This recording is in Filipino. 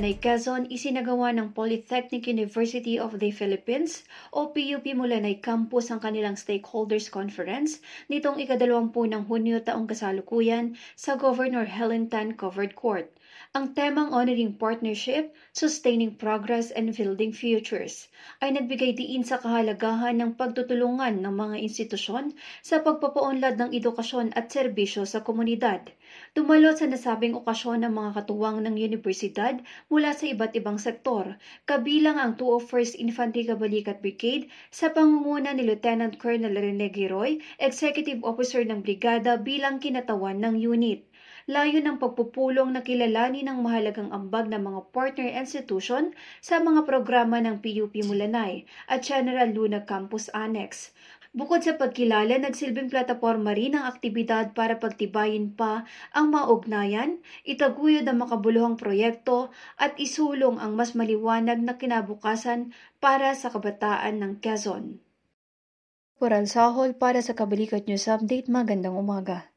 Mulanay, Quezon, isinagawa ng Polytechnic University of the Philippines o PUP Mulanay Campus ang kanilang Stakeholders Conference nitong ika-20 ng Hunyo taong kasalukuyan sa Governor Helen Tan Covered Court. Ang temang Honoring Partnership, Sustaining Progress and Building Futures ay nagbigay diin sa kahalagahan ng pagtutulungan ng mga institusyon sa pagpapaunlad ng edukasyon at serbisyo sa komunidad. Dumalo sa nasabing okasyon ng mga katuwang ng universidad mula sa iba't ibang sektor, kabilang ang 201st Infantry Kabalikat Brigade sa pangunguna ni Lieutenant Colonel Rene Giroy, Executive Officer ng Brigada bilang kinatawan ng unit. Layo ng pagpupulong na kilalanin ng mahalagang ambag ng mga partner institution sa mga programa ng PUP Mulanay at General Luna Campus Annex. Bukod sa pagkilala, nagsilbing plataporma rin ang aktibidad para pagtibayin pa ang maugnayan, itaguyod ang makabuluhang proyekto at isulong ang mas maliwanag na kinabukasan para sa kabataan ng Quezon. Puran Sahol para sa Kabalikat News Update, magandang umaga.